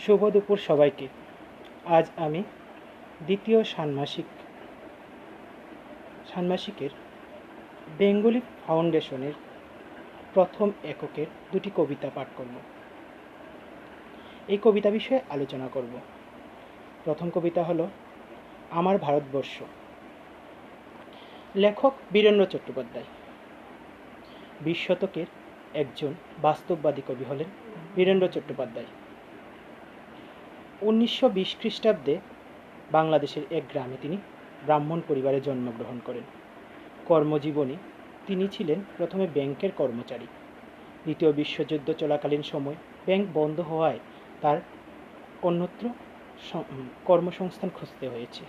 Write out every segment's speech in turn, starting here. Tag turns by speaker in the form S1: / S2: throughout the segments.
S1: শুভ দুপুর সবাইকে। আজ আমি দ্বিতীয় ষান্মাসিকের বেঙ্গলি ফাউন্ডেশনের প্রথম এককের দুটি কবিতা পাঠ করব। এই কবিতা বিষয়ে আলোচনা করব। প্রথম কবিতা হলো আমার ভারতবর্ষ। লেখক বীরেন্দ্র চট্টোপাধ্যায়। 20 শতকের একজন বাস্তববাদী কবি হলেন বীরেন্দ্র চট্টোপাধ্যায়। 1920 খ্রিস্টাব্দে বাংলাদেশের এক গ্রামে তিনি ব্রাহ্মণ পরিবারে জন্মগ্রহণ করেন। কর্মজীবনে তিনি ছিলেন প্রথমে ব্যাংকের কর্মচারী। দ্বিতীয় বিশ্বযুদ্ধ চলাকালীন সময় ব্যাংক বন্ধ হওয়ায় তার অন্যত্র কর্মসংস্থান খুঁজতে হয়েছে।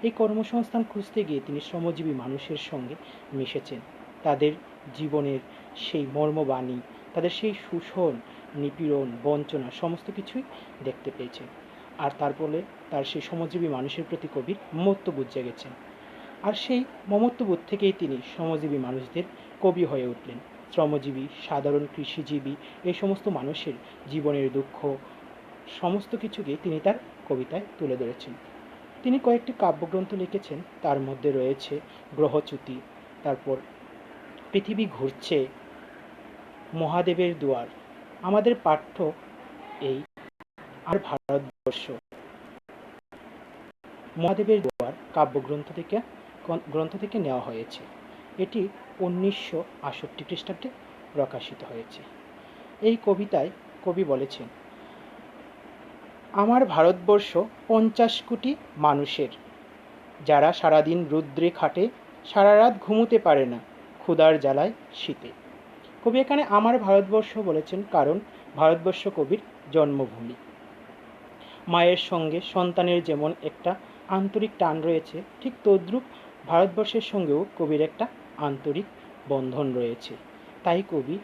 S1: এই কর্মসংস্থান খুঁজতে গিয়ে তিনি শ্রমজীবী মানুষের সঙ্গে মিশেছেন। তাদের জীবনের সেই মর্মবাণী, তাদের সেই শোষণ, নিপীড়ন, বঞ্চনা সমস্ত কিছুই দেখতে পেয়েছেন। আর তার ফলে তার সেই শ্রমজীবী মানুষের প্রতি কবির মমত্ববোধ জেগেছেন। আর সেই মমত্ববোধ থেকেই তিনি শ্রমজীবী মানুষদের কবি হয়ে উঠলেন। শ্রমজীবী, সাধারণ কৃষিজীবী এই সমস্ত মানুষের জীবনের দুঃখ সমস্ত কিছুকে তিনি তার কবিতায় তুলে ধরেছেন। তিনি কয়েকটি কাব্যগ্রন্থ লিখেছেন, তার মধ্যে রয়েছে গ্রহচ্যুতি, তারপর পৃথিবী ঘুরছে, মহাদেবের দুয়ার। আমাদের পাঠ্য এই আর ভারতবর্ষ মহাদেবের দুয়ার গ্রন্থ থেকে নেওয়া হয়েছে। এটি 1968 খ্রিস্টাব্দে প্রকাশিত হয়েছে। এই কবিতায় কবি বলেছেন, আমার ভারতবর্ষ 50 কোটি মানুষের, যারা সারাদিন রৌদ্রে খাটে, সারা রাত ঘুমোতে পারে না ক্ষুধার জ্বালায় শীতে। কবি এখানে আমার ভারতবর্ষ বলেছেন কারণ ভারতবর্ষ কবির জন্মভূমি। মায়ের সঙ্গে সন্তানের যেমন একটা আন্তরিক টান রয়েছে, ঠিক তদ্রূপ ভারতবর্ষের সঙ্গেও কবির একটা আন্তরিক বন্ধন রয়েছে। তাই কবি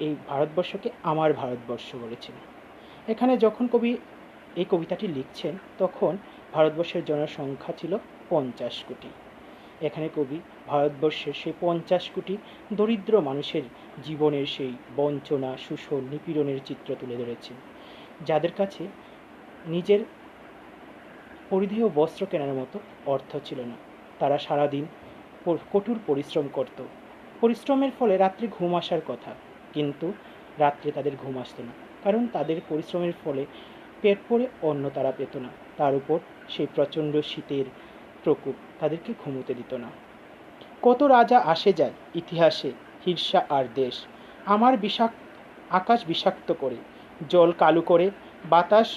S1: এই ভারতবর্ষকে আমার ভারতবর্ষ বলেছেন। এখানে যখন কবি এই কবিতাটি লিখছেন তখন ভারতবর্ষের জনসংখ্যা ছিল 50 কোটি। এখানে কবি ভারতবর্ষের সেই 50 কোটি দরিদ্র মানুষের জীবনের সেই বঞ্চনা, শোষণ, নিপীড়নের চিত্র তুলে ধরেছেন, যাদের কাছে নিজের পরিধেয় বস্ত্র কেনার মতো অর্থ ছিল না। তারা সারাদিন কঠোর পরিশ্রম করত। পরিশ্রমের ফলে রাত্রে ঘুম আসার কথা, কিন্তু রাত্রে তাদের ঘুম আসতো না, কারণ তাদের পরিশ্রমের ফলে পেট ভরে অন্ন তারা পেত না। তার উপর সেই প্রচণ্ড শীতের প্রকোপ তাদেরকে ঘুমোতে দিত না। কত রাজা আসে যায় ইতিহাসে, হির্ষা আর দেশ আমার আকাশ বিষাক্ত করে, জল কালো করে, বাতাস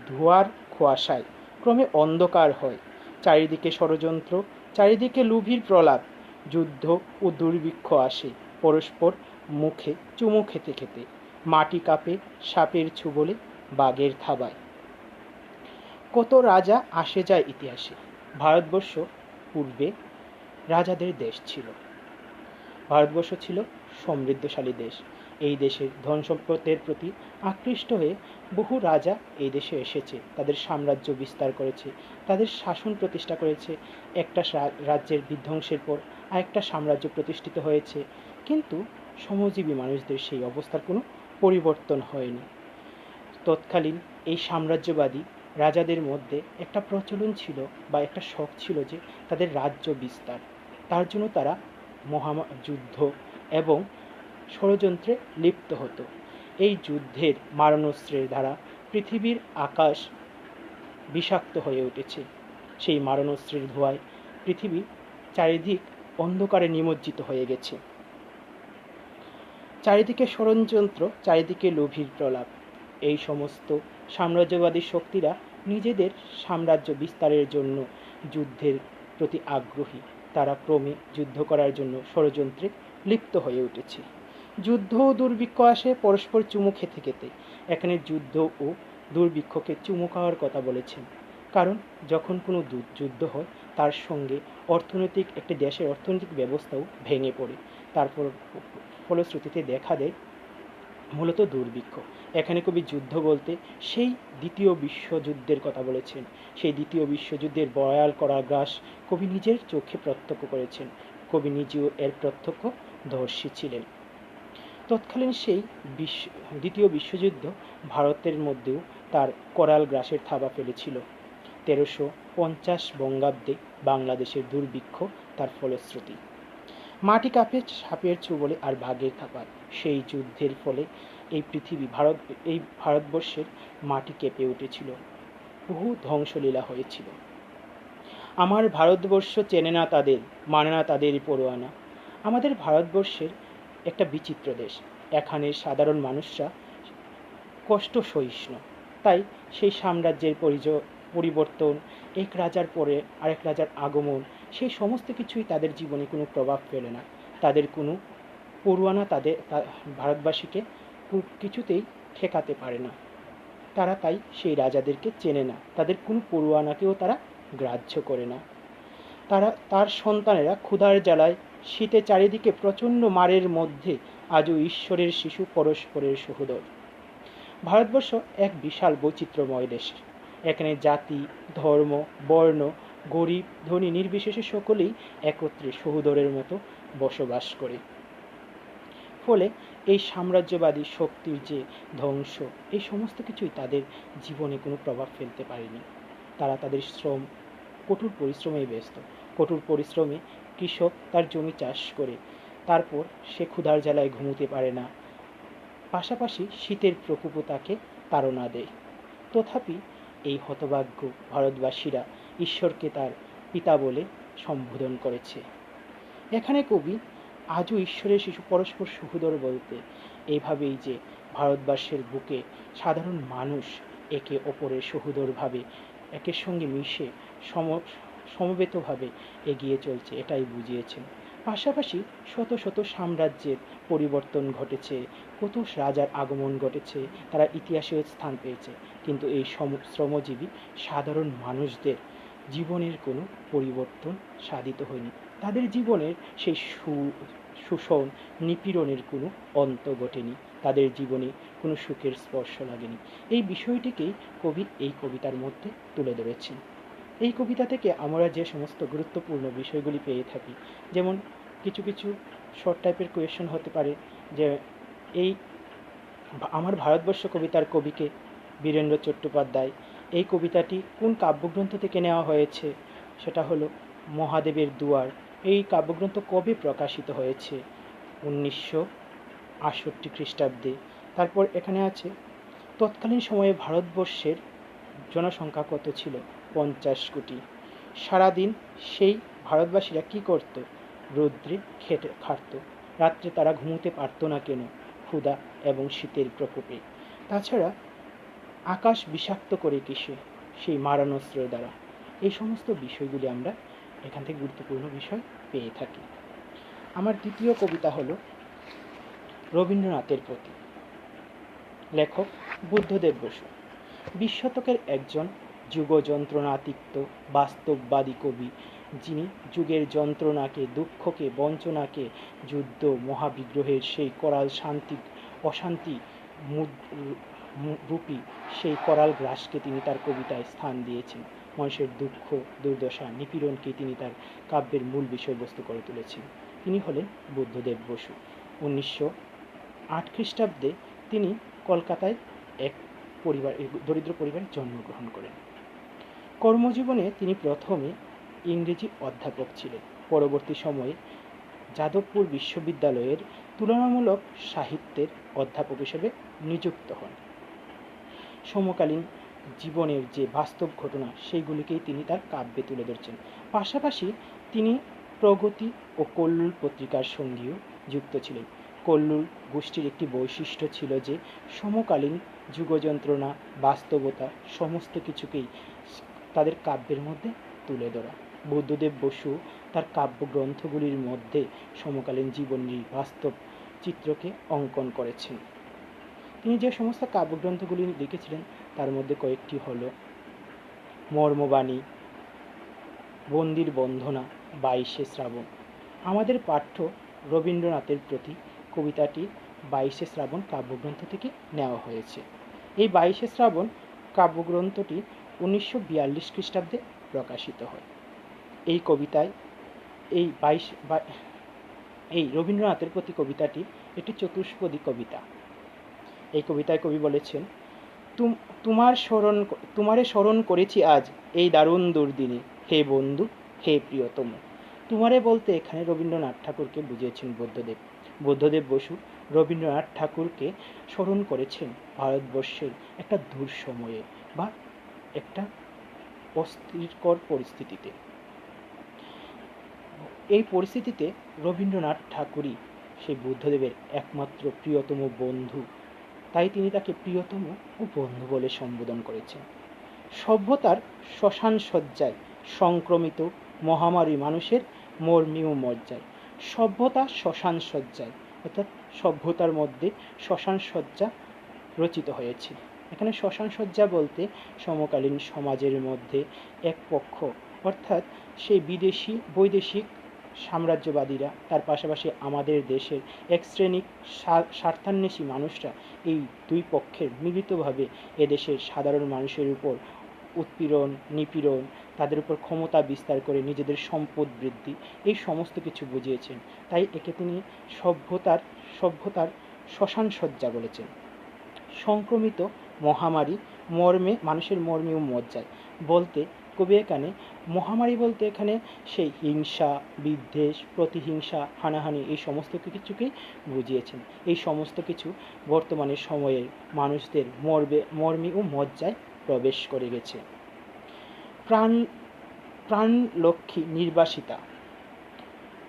S1: ধোঁয়ার কুয়াশায় ক্রমে অন্ধকার হয়। চারিদিকে ষড়যন্ত্র, চারিদিকে লোভীর প্রলাপ, যুদ্ধ ও দুর্ভিক্ষ আসে পরস্পর মুখে চুমু খেতে খেতে। মাটি কাঁপে সাপের ছোবলে, বাঘের থাবায়। কত রাজা আসে যায় ইতিহাসে। ভারতবর্ষ পূর্বে রাজাদের দেশ ছিল। ভারতবর্ষ ছিল সমৃদ্ধশালী দেশ। এই দেশের ধন সম্পদের প্রতি আকৃষ্ট হয়ে বহু রাজা এই দেশে এসেছে, তাদের সাম্রাজ্য বিস্তার করেছে, তাদের শাসন প্রতিষ্ঠা করেছে। একটা রাজ্যের বিধ্বংসের পর আরেকটা সাম্রাজ্য প্রতিষ্ঠিত হয়েছে, কিন্তু শ্রমজীবী মানুষদের সেই অবস্থার কোনো পরিবর্তন হয়নি। তৎকালীন এই সাম্রাজ্যবাদী রাজাদের মধ্যে একটা প্রচলন ছিল বা একটা শখ ছিল যে তাদের রাজ্য বিস্তার। তার জন্য তারা যুদ্ধ এবং ষড়যন্ত্রে লিপ্ত হতো। এই যুদ্ধের মারণাস্ত্রের দ্বারা পৃথিবীর আকাশ বিষাক্ত হয়ে উঠেছে। সেই মারণাস্ত্রের ধোঁয়ায় পৃথিবী চারিদিক অন্ধকারে নিমজ্জিত হয়ে গেছে। চারিদিকে ষড়যন্ত্র, চারিদিকে লোভীর প্রলাপ। এই সমস্ত সাম্রাজ্যবাদী শক্তিরা নিজেদের সাম্রাজ্য বিস্তারের জন্য যুদ্ধের প্রতি আগ্রহী। তারা ক্রমে যুদ্ধ করার জন্য ষড়যন্ত্রে লিপ্ত হয়ে উঠেছে। যুদ্ধ ও দুর্ভিক্ষ আসে পরস্পর চুমু খেতে খেতে। এখানে যুদ্ধ ও দুর্ভিক্ষকে চুমু খাওয়ার কথা বলেছেন, কারণ যখন কোনো যুদ্ধ হয় তার সঙ্গে একটি দেশের অর্থনৈতিক ব্যবস্থাও ভেঙে পড়ে। তারপর ফলশ্রুতিতে দেখা দেয় মূলত দুর্ভিক্ষ। এখানে কবি যুদ্ধ বলতে সেই দ্বিতীয় বিশ্বযুদ্ধের কথা বলেছেন। সেই দ্বিতীয় বিশ্বযুদ্ধের ভয়াল কারাগ্রাস কবি নিজের চোখে প্রত্যক্ষ করেছেন। কবি নিজেও এর প্রত্যক্ষদর্শী ছিলেন। তৎকালীন সেই দ্বিতীয় বিশ্বযুদ্ধ ভারতের মধ্যেও তার করাল গ্রাসের থাবা ফেলেছিল। 1350 বঙ্গাব্দে বাংলাদেশের দুর্ভিক্ষ তার ফলশ্রুতি। মাটি কাঁপে সাপের ছোবলে আর বাঘের থাপায়। সেই যুদ্ধের ফলে এই ভারতবর্ষের মাটি কেঁপে উঠেছিল, বহু ধ্বংসলীলা হয়েছিল। আমার ভারতবর্ষ চেনে না তাদের, মানে না তাদের পরোয়ানা। আমাদের ভারতবর্ষের একটা বিচিত্র দেশ। এখানের সাধারণ মানুষরা কষ্ট সহিষ্ণু, তাই সেই সাম্রাজ্যের পরিবর্তন, এক রাজার পরে আরেক রাজার আগমন, সেই সমস্ত কিছুই তাদের জীবনে কোনো প্রভাব ফেলে না। তাদের কোনো পরোয়ানা ভারতবাসীকে কিছুতেই ঠেকাতে পারে না। তারা তাই সেই রাজাদেরকে চেনে না, তাদের কোনো পরোয়ানাকেও তারা গ্রাহ্য করে না। তার সন্তানেরা ক্ষুধার জ্বালায় শীতে চারিদিকে প্রচণ্ড মারের মধ্যে আজও ঈশ্বরের শিশু পরস্পরের সহোদর। ভারতবর্ষ এক বিশাল বৈচিত্র্যময় দেশ। এখানে জাতি, ধর্ম, বর্ণ, গরিব, ধনী নির্বিশেষে সকলেই একত্রে সহোদরের মতো বসবাস করে। ফলে এই সাম্রাজ্যবাদী শক্তির যে ধ্বংস, এই সমস্ত কিছুই তাদের জীবনে কোনো প্রভাব ফেলতে পারেনি। তারা তাদের কঠোর পরিশ্রমে ব্যস্ত। কঠোর পরিশ্রমে কৃষক তার জমি চাষ করে, তারপর সে ক্ষুধার জ্বালায় ঘুমোতে পারে না। পাশাপাশি শীতের প্রকোপও তাকে তাড়না দেয়। তথাপি এই হতভাগ্য ভারতবাসীরা ঈশ্বরকে তার পিতা বলে সম্বোধন করেছে। এখানে কবি আজও ঈশ্বরের শিশু পরস্পর সহোদর বলতে এইভাবেই যে ভারতবর্ষের বুকে সাধারণ মানুষ একে অপরের সহোদরভাবে একের সঙ্গে মিশে সমবেতভাবে এগিয়ে চলছে, এটাই বুঝিয়েছেন। পাশাপাশি শত শত সাম্রাজ্যের পরিবর্তন ঘটেছে, কত রাজার আগমন ঘটেছে, তারা ইতিহাসেও স্থান পেয়েছে, কিন্তু এই শ্রমজীবী সাধারণ মানুষদের জীবনের কোনো পরিবর্তন সাধিত হয়নি। তাদের জীবনের সেই শোষণ নিপীড়নের কোনো অন্ত ঘটেনি, তাদের জীবনে কোনো সুখের স্পর্শ লাগেনি। এই বিষয়টিকেই কবি এই কবিতার মধ্যে তুলে ধরেছেন। এই কবিতা থেকে আমরা যে সমস্ত গুরুত্বপূর্ণ বিষয়গুলি পেয়ে থাকি, যেমন কিছু কিছু শর্ট টাইপের কোয়েশ্চেন হতে পারে যে এই আমার ভারতবর্ষ কবিতার কবিকে বীরেন্দ্র চট্টোপাধ্যায়। এই কবিতাটি কোন কাব্যগ্রন্থ থেকে নেওয়া হয়েছে, সেটা হলো মহাদেবের দুয়ার। এই কাব্যগ্রন্থ কবে প্রকাশিত হয়েছে? 1968 খ্রিস্টাব্দে। তারপর এখানে আছে তৎকালীন সময়ে ভারতবর্ষের জনসংখ্যা কত ছিল? 50 কোটি। সারাদিন সেই ভারতবাসীরা কি করত? রৌদ্রে খাটত। রাত্রে তারা ঘুমোতে পারত না কেন? ক্ষুধা এবং শীতের প্রকোপে। তাছাড়া আকাশ বিষাক্ত করে কিসে? সেই মারণাস্ত্রের দ্বারা। এই সমস্ত বিষয়গুলি আমরা এখান থেকে গুরুত্বপূর্ণ বিষয় পেয়ে থাকি। আমার দ্বিতীয় কবিতা হলো রবীন্দ্রনাথের প্রতি। লেখক বুদ্ধদেব বসু। 20 শতকের একজন যুগযন্ত্রণাতিক্ত বাস্তববাদী কবি, যিনি যুগের যন্ত্রণাকে, দুঃখকে, বঞ্চনাকে, যুদ্ধ মহাবিগ্রহের সেই করাল অশান্তি রূপী সেই করাল গ্রাসকে তিনি তার কবিতায় স্থান দিয়েছেন। মানুষের দুঃখ, দুর্দশা, নিপীড়নকে তিনি তার কাব্যের মূল বিষয়বস্তু করে তুলেছেন। তিনি হলেন বুদ্ধদেব বসু। 1908 খ্রিস্টাব্দে তিনি কলকাতায় এক দরিদ্র পরিবারে জন্মগ্রহণ করেন। কর্মজীবনে তিনি প্রথমে ইংরেজি অধ্যাপক ছিলেন। পরবর্তী সময়ে যাদবপুর বিশ্ববিদ্যালয়ের তুলনামূলক সাহিত্যের অধ্যাপক হিসেবে নিযুক্ত হন। সমকালীন জীবনের যে বাস্তব ঘটনা, সেইগুলিকেই তিনি তার কাব্যে তুলে ধরছেন। পাশাপাশি তিনি প্রগতি ও কল্লোল পত্রিকার সঙ্গেও যুক্ত ছিলেন। কল্লোল গোষ্ঠীর একটি বৈশিষ্ট্য ছিল যে সমকালীন যুগযন্ত্রণা, বাস্তবতা সমস্ত কিছুকেই তাদের কাব্যের মধ্যে তুলে ধরা। বুদ্ধদেব বসু তার কাব্যগ্রন্থগুলির মধ্যে সমকালীন জীবনের বাস্তব চিত্রকে অঙ্কন করেছেন। তিনি যে সমস্ত কাব্যগ্রন্থগুলি লিখেছিলেন তার মধ্যে কয়েকটি হল মর্মবাণী, বন্দির বন্ধনা, 22শে শ্রাবণ। আমাদের পাঠ্য রবীন্দ্রনাথের প্রতি কবিতাটি 22শে শ্রাবণ কাব্যগ্রন্থ থেকে নেওয়া হয়েছে। এই 22শে শ্রাবণ কাব্যগ্রন্থটি 1942 খ্রিস্টাব্দে প্রকাশিত হয়। এই কবিতায় এই রবীন্দ্রনাথের প্রতি কবিতাটি এটি চতুষ্পদী কবিতা। এই কবিতায় কবি বলেছেন, তোমারে স্মরণ করেছি আজ এই দারুণ দুর্দিনে, হে বন্ধু, হে প্রিয়তম। তোমারে বলতে এখানে রবীন্দ্রনাথ ঠাকুরকে বুঝিয়েছেন বুদ্ধদেব বসু রবীন্দ্রনাথ ঠাকুরকে স্মরণ করেছেন ভারতবর্ষের একটা দূর সময়ে বা একটা অস্থিরকর পরিস্থিতিতে। এই পরিস্থিতিতে রবীন্দ্রনাথ ঠাকুরই সেই বুদ্ধদেবের একমাত্র প্রিয়তম বন্ধু, তাই তিনি তাকে প্রিয়তম ও বন্ধু বলে সম্বোধন করেছেন। সভ্যতার শ্মশান সজ্জায় সংক্রমিত মহামারী মানুষের মর্মীয় মজ্জায়। সভ্যতা শ্মশান সজ্জায়, অর্থাৎ সভ্যতার মধ্যে শ্মশান সজ্জা রচিত হয়েছে। এখানে শ্মশান সজ্জা বলতে সমকালীন সমাজের মধ্যে এক পক্ষ, অর্থাৎ সেই বৈদেশিক সাম্রাজ্যবাদীরা, তার পাশাপাশি আমাদের দেশের এক শ্রেণী স্বার্থান্বেষী মানুষরা, এই দুই পক্ষের মিলিতভাবে এদেশের সাধারণ মানুষের উপর উৎপীড়ন, নিপীড়ন, তাদের উপর ক্ষমতা বিস্তার করে নিজেদের সম্পদ বৃদ্ধি, এই সমস্ত কিছু বুঝিয়েছেন। তাই একে তিনি সভ্যতার শ্মশান সজ্জা বলেছেন। সংক্রমিত মহামারী মানুষের মর্মীয় মজ্জায় বলতে কবি এখানে মহামারী বলতে এখানে সেই হিংসা, বিদ্বেষ, প্রতিহিংসা, হানাহানি, এই সমস্ত কিছুকেই বুঝিয়েছেন। এই সমস্ত কিছু বর্তমানে সময়ের মানুষদের মর্মীয় মজ্জায় প্রবেশ করে গেছে। প্রাণ লক্ষ্মী নির্বাসিতা।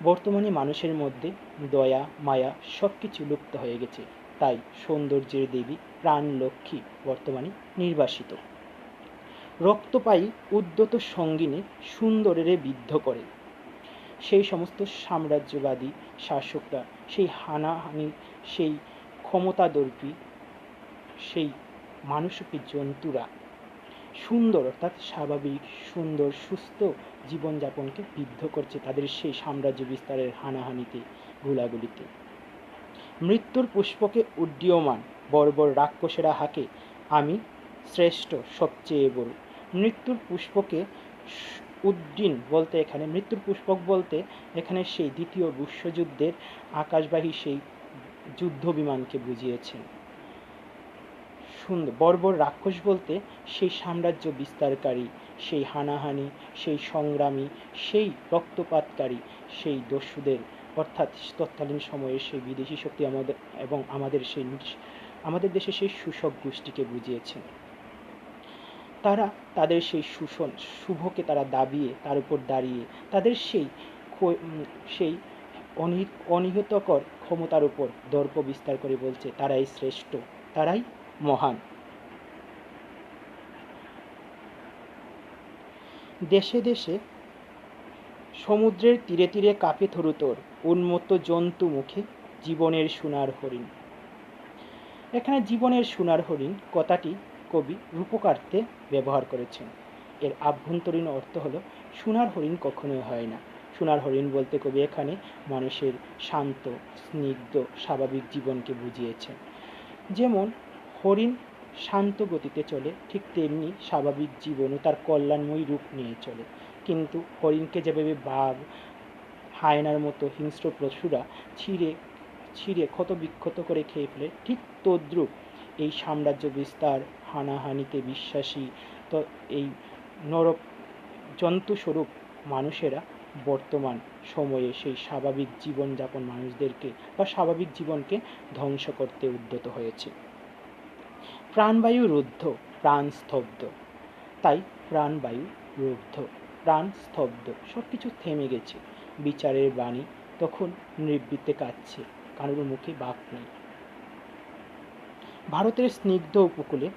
S1: বর্তমানে মানুষের মধ্যে দয়া, মায়া সব কিছু লুপ্ত হয়ে গেছে, তাই সৌন্দর্যের দেবী প্রাণ লক্ষ্মী বর্তমানে নির্বাসিত। রক্তপায়ী উদ্যত সঙ্গিনী সুন্দরেরে বিদ্ধ করে। সেই সমস্ত সাম্রাজ্যবাদী শাসকরা, সেই হানাহানি, সেই ক্ষমতাদর্পী, সেই মানুষকে জন্তুরা সুন্দর, অর্থাৎ স্বাভাবিক, সুন্দর, সুস্থ জীবনযাপনকে বিদ্ধ করছে তাদের সেই সাম্রাজ্য বিস্তারের হানাহানিতে, গুলাগুলিতে। মৃত্যুর পুষ্পকে উড্ডীয়মান বর্বর রাক্ষসেরা হাঁকে, আমি শ্রেষ্ঠ সবচেয়ে বড়। মৃত্যুর পুষ্পকে উড্ডীন বলতে এখানে, মৃত্যুর পুষ্পক বলতে এখানে সেই দ্বিতীয় বিশ্বযুদ্ধের আকাশবাহী সেই যুদ্ধ বিমানকে বুঝিয়েছেন। সুন্দর বর্বর রাক্ষস বলতে সেই সাম্রাজ্য বিস্তারকারী, সেই হানাহানি, সেই সংগ্রামী, সেই রক্তপাতকারী, সেই দস্যুদের, অর্থাৎ তৎকালীন সময়ে সেই বিদেশি শক্তি আমাদের দেশে সেই শোষক গোষ্ঠীকে বুঝিয়েছেন। তারা তাদের সেই শুভকে তারা দাবিয়ে, তার উপর দাঁড়িয়ে তাদের সেই অনিহতকর ক্ষমতার উপর দর্প বিস্তার করে বলছে তারাই শ্রেষ্ঠ, তারাই মহান। দেশে দেশে সমুদ্রের তীরে তীরে কাঁপে থরুতর উন্মত্ত জন্তু মুখে জীবনের সোনার হরিণ। এখানে জীবনের সোনার হরিণ কথাটি কবি রূপকার্থে ব্যবহার করেছেন। এর আভ্যন্তরীণ অর্থ হলো সোনার হরিণ কখনোই হয় না। সোনার হরিণ বলতে কবি এখানে মানুষের শান্ত, স্নিগ্ধ, স্বাভাবিক জীবনকে বুঝিয়েছেন। যেমন হরিণ শান্ত গতিতে চলে, ঠিক তেমনি স্বাভাবিক জীবনও তার কল্যাণময়ী রূপ নিয়ে চলে। কিন্তু হরিণকে যেভাবে বাঘ, হায়নার মতো হিংস্র পশুরা ছিঁড়ে ক্ষত বিক্ষত করে খেয়ে ফেলে, ঠিক তদ্রূপ এই সাম্রাজ্য বিস্তার, হানাহানিতে বিশ্বাসী তো এই জন্তুস্বরূপ মানুষেরা বর্তমান সময়ে সেই স্বাভাবিক জীবনযাপন মানুষদেরকে বা স্বাভাবিক জীবনকে ধ্বংস করতে উদ্যত হয়েছে। প্রাণবায়ু রুদ্ধ, প্রাণ স্তব্ধ। তাই প্রাণবায়ু রুদ্ধ, প্রাণ স্তব্ধ, সব কিছু থেমে গেছে। বিচারের বাণী তখন নিবৃত্তে কাঁদছে, কারোর মুখে বাক নেই। ভারতের স্নিগ্ধ উপকূলে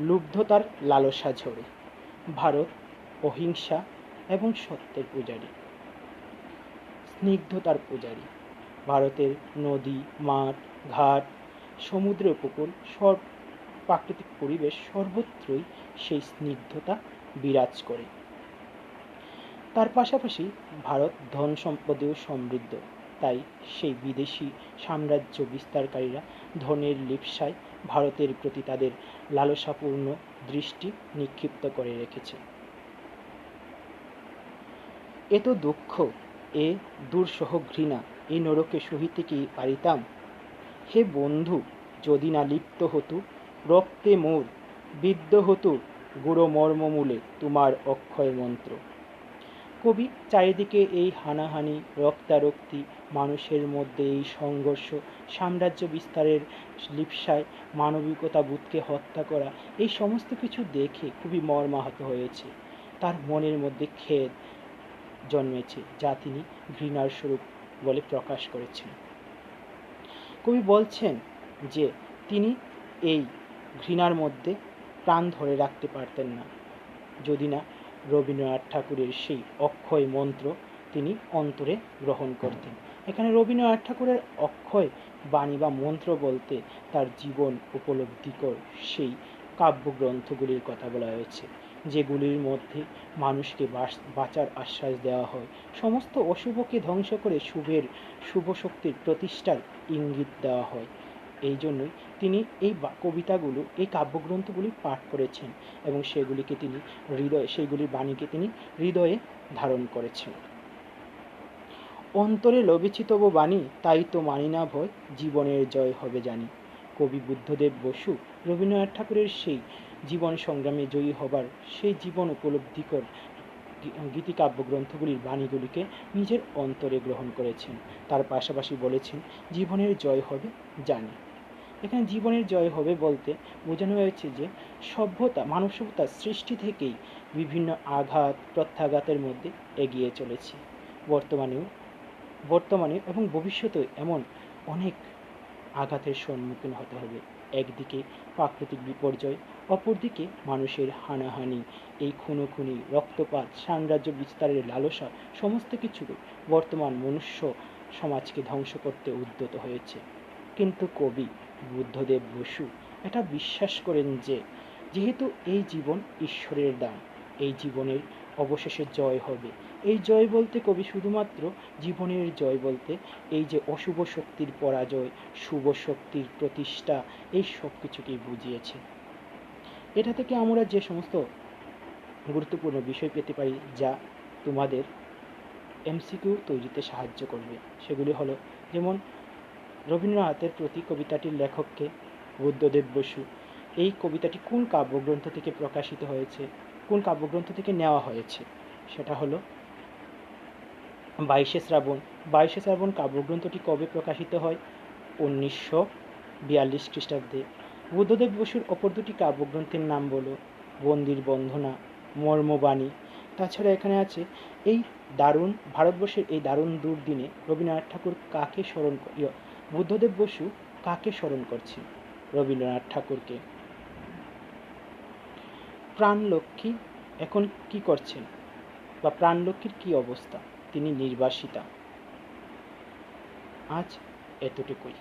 S1: লুব্ধতার লালসা ঝরে। ভারত অহিংসা এবং সত্যের পূজারী, স্নিগ্ধতার পূজারী। ভারতের নদী, মাঠ, ঘাট, সমুদ্র উপকূল, সব প্রাকৃতিক পরিবেশ সর্বত্রই সেই স্নিগ্ধতা বিরাজ করে। তার পাশাপাশি ভারত ধন সম্পদেও সমৃদ্ধ, তাই সেই বিদেশি সাম্রাজ্য বিস্তারকারীরা ধনের লিপ্সায় ভারতের প্রতি তাদের লালসাপূর্ণ দৃষ্টি নিক্ষিপ্ত করে রেখেছে। এত দুঃখ, এ দুর্সহ ঘৃণা, এই নরকে সহিতে কি পারিতাম? হে বন্ধু, যদি না লিপ্ত হতু রক্তে মোর, বিদ্ধ হতু গুরু মর্মমূলে তোমার অক্ষয় মন্ত্র। কবি চারিদিকে এই হানাহানি, রক্তারক্তি, মানুষের মধ্যে এই সংঘর্ষ, সাম্রাজ্য বিস্তারের লিপ্সায় মানবিকতা বোধকে হত্যা করা, এই সমস্ত কিছু দেখে খুবই মর্মাহত হয়েছে। তার মনের মধ্যে খেদ জন্মেছে, যা তিনি ঘৃণার স্বরূপ বলে প্রকাশ করেছেন। কবি বলছেন যে তিনি এই ঘৃণার মধ্যে প্রাণ ধরে রাখতে পারতেন না, যদি না রবীন্দ্রনাথ ঠাকুরের সেই অক্ষয় মন্ত্র তিনি অন্তরে গ্রহণ করতেন। এখানে রবীন্দ্রনাথ ঠাকুরের অক্ষয় বাণী বা মন্ত্র বলতে তার জীবন উপলব্ধিকর সেই কাব্যগ্রন্থগুলির কথা বলা হয়েছে, যেগুলির মধ্যে মানুষকে বাঁচার আশ্বাস দেওয়া হয়, সমস্ত অশুভকে ধ্বংস করে শুভ শক্তির প্রতিষ্ঠার ইঙ্গিত দেওয়া হয়। এই জন্যই তিনি এই কবিতাগুলো, এই কাব্যগ্রন্থগুলি পাঠ করেছেন এবং সেইগুলির বাণীকে তিনি হৃদয়ে ধারণ করেছেন। অন্তরে লবেছি তব বাণী, তাই তো মানি না ভয়, জীবনের জয় হবে জানি। কবি বুদ্ধদেব বসু রবীন্দ্রনাথ ঠাকুরের সেই জীবন সংগ্রামে জয়ী হবার, সেই জীবন উপলব্ধিকর গীতিকাব্যগ্রন্থগুলির বাণীগুলিকে নিজের অন্তরে গ্রহণ করেছেন। তার পাশাপাশি বলেছেন জীবনের জয় হবে জানি। এখানে জীবনের জয় হবে বলতে বোঝানো হয়েছে যে মানব সভ্যতা সৃষ্টি থেকেই বিভিন্ন আঘাত প্রত্যাঘাতের মধ্যে এগিয়ে চলেছে। বর্তমানে এবং ভবিষ্যতে এমন অনেক আঘাতের সম্মুখীন হতে হবে। একদিকে প্রাকৃতিক বিপর্যয়, অপরদিকে মানুষের হানাহানি, এই খুনোখুনি, রক্তপাত, সাম্রাজ্য বিস্তারের লালসা, সমস্ত কিছু বর্তমান মনুষ্য সমাজকে ধ্বংস করতে উদ্যত হয়েছে। কিন্তু কবি বুদ্ধদেব বসু এটা বিশ্বাস করেন যে যেহেতু এই জীবন ঈশ্বরের দান, এই জীবনের অবশেষে জয় হবে। এই জয় বলতে কবি শুধুমাত্র জীবনের জয় বলতে এই যে অশুভ শক্তির পরাজয়, শুভ শক্তির প্রতিষ্ঠা, এই সব কিছুকেই বুঝিয়েছে। এটা থেকে আমরা যে সমস্ত গুরুত্বপূর্ণ বিষয় পেতে পারি যা তোমাদের এমসিকিউ তৈরিতে সাহায্য করবে, সেগুলি হলো যেমন রবীন্দ্রনাথের প্রতি কবিতাটির লেখককে বুদ্ধদেব বসু, এই কবিতাটি কোন কাব্যগ্রন্থ থেকে প্রকাশিত হয়েছে, কোন কাব্যগ্রন্থ থেকে নেওয়া হয়েছে, সেটা হলো 22শে শ্রাবণ। 22শে শ্রাবণ কাব্যগ্রন্থটি কবে প্রকাশিত হয়? 1942 খ্রিস্টাব্দে। বুদ্ধদেব বসুর অপর দুটি কাব্যগ্রন্থের নাম বলো বন্দির বন্ধনা, মর্মবাণী। তাছাড়া এখানে আছে এই দারুণ ভারতবর্ষের এই দারুণ দুর্দিনে রবীন্দ্রনাথ ঠাকুর কাকে বুদ্ধদেব বসু কাকে স্মরণ করছেন? রবীন্দ্রনাথ ঠাকুরকে। প্রাণলক্ষ্মী এখন কি করছেন বা প্রাণলক্ষ্মীর কি অবস্থা? তিনি নির্বাসিতা। আজ এতটুকুই।